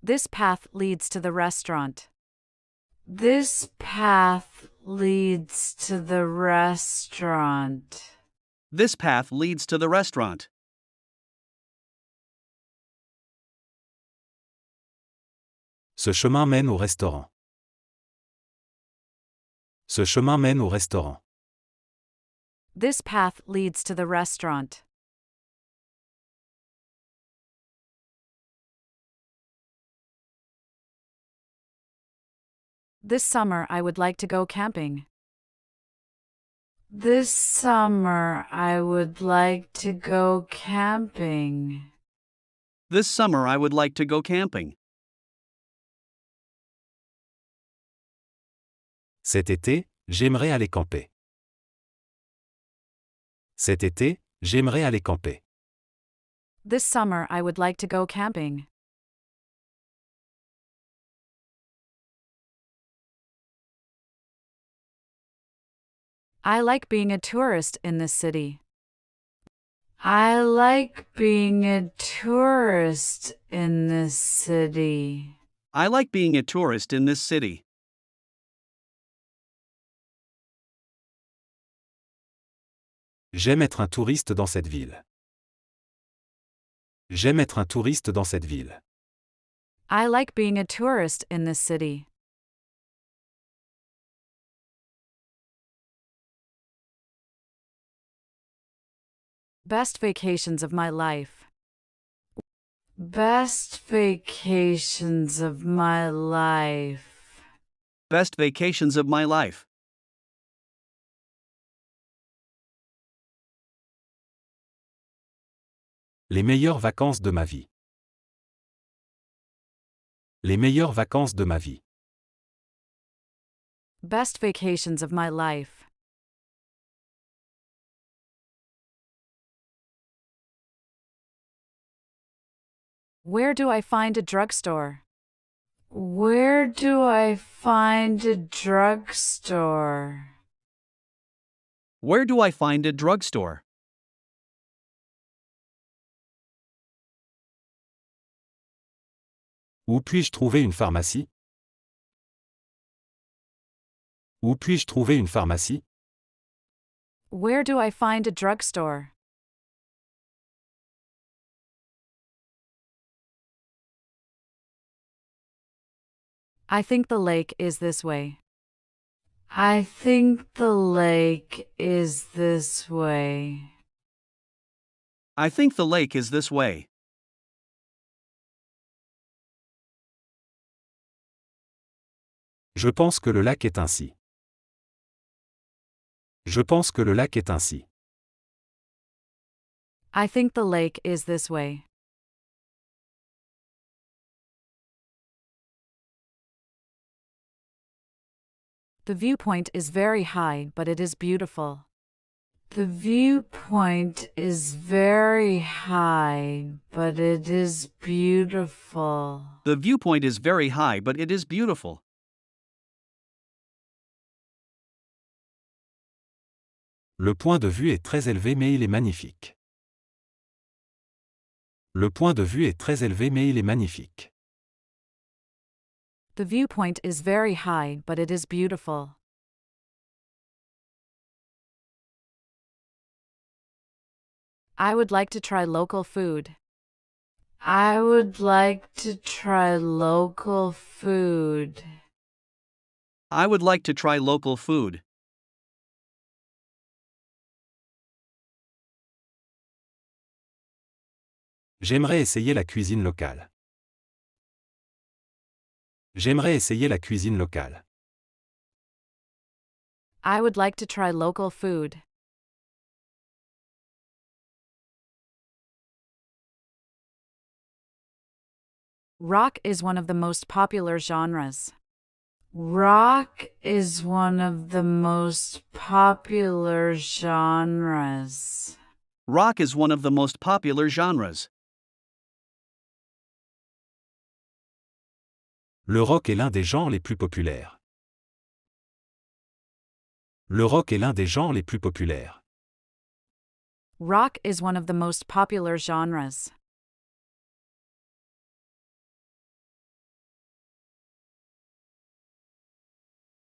This path leads to the restaurant. This path leads to the restaurant. This path leads to the restaurant. Ce chemin mène au restaurant. Ce chemin mène au restaurant. This path leads to the restaurant. This summer I would like to go camping. This summer I would like to go camping. This summer I would like to go camping. Cet été, j'aimerais aller camper. Cet été, j'aimerais aller camper. This summer I would like to go camping. I like being a tourist in this city. I like being a tourist in this city. I like being a tourist in this city. J'aime être un touriste dans cette ville. J'aime être un touriste dans cette ville. I like being a tourist in this city. Best vacations of my life. Best vacations of my life. Best vacations of my life. Les meilleures vacances de ma vie. Les meilleures vacances de ma vie. Best vacations of my life. Where do I find a drugstore? Where do I find a drugstore? Where do I find a drugstore? Où puis-je trouver une pharmacie? Où puis-je trouver une pharmacie? Where do I find a drugstore? I think the lake is this way. I think the lake is this way. I think the lake is this way. Je pense que le lac est ainsi. Je pense que le lac est ainsi. I think the lake is this way. The viewpoint is very high, but it is beautiful. The viewpoint is very high, but it is beautiful. The viewpoint is very high, but it is beautiful. Le point de vue est très élevé mais il est magnifique. Le point de vue est très élevé mais il est magnifique. The viewpoint is very high, but it is beautiful. I would like to try local food. I would like to try local food. I would like to try local food. J'aimerais essayer la cuisine locale. J'aimerais essayer la cuisine locale. I would like to try local food. Rock is one of the most popular genres. Rock is one of the most popular genres. Rock is one of the most popular genres. Le rock est l'un des genres les plus populaires. Le rock est l'un des genres les plus populaires. Rock is one of the most popular genres.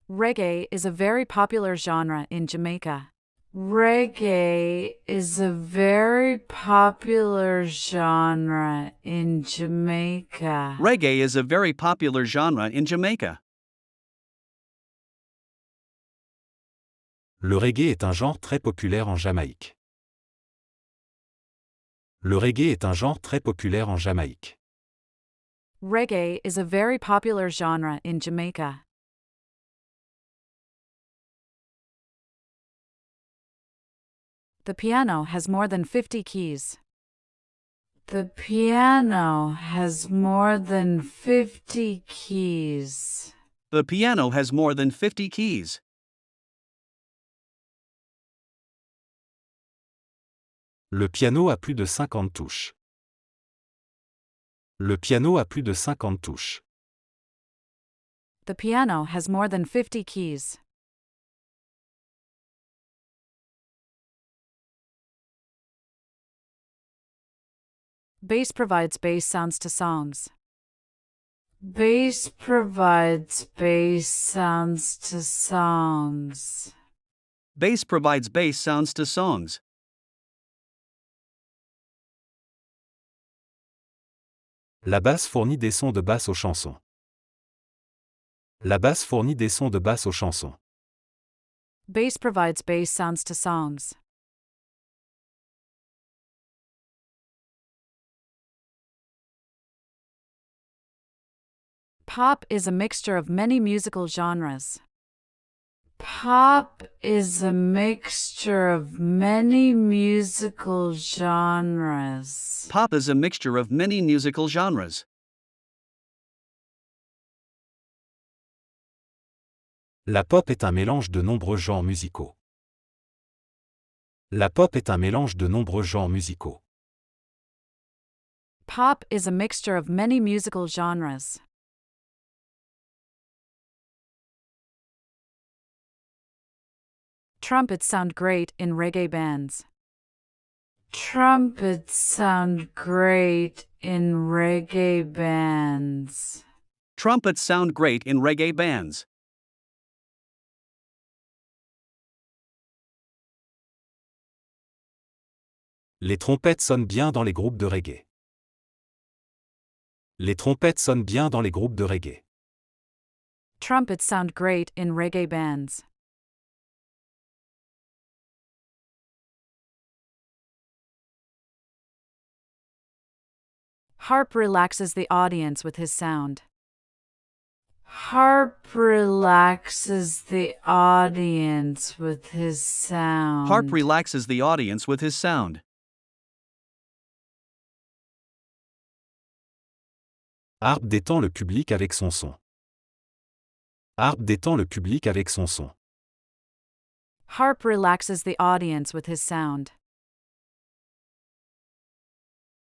Reggae is a very popular genre in Jamaica. Reggae is a very popular genre in Jamaica. Reggae is a very popular genre in Jamaica. Le reggae est un genre très populaire en Jamaïque. Le reggae est un genre très populaire en Jamaïque. Reggae is a very popular genre in Jamaica. The piano has more than 50 keys. The piano has more than 50 keys. The piano has more than 50 keys. Le piano a plus de 50 touches. Le piano a plus de 50 touches. The piano has more than 50 keys. Bass provides bass sounds to songs. Bass provides bass sounds to songs. Bass provides bass sounds to songs. La basse fournit des sons de basse aux chansons. La basse fournit des sons de basse aux chansons. Bass provides bass sounds to songs. Pop is a mixture of many musical genres. Pop is a mixture of many musical genres. Pop is a mixture of many musical genres. La pop est un mélange de nombreux genres musicaux. La pop est un mélange de nombreux genres musicaux. Pop is a mixture of many musical genres. Trumpets sound great in reggae bands. Trumpets sound great in reggae bands. Trumpets sound great in reggae bands. Les trompettes sonnent bien dans les groupes de reggae. Les trompettes sonnent bien dans les groupes de reggae. Trumpets sound great in reggae bands. Harp relaxes the audience with his sound. Harp relaxes the audience with his sound. Harp relaxes the audience with his sound. Harp détend le public avec son son. Harp détend le public avec son son. Harp relaxes the audience with his sound.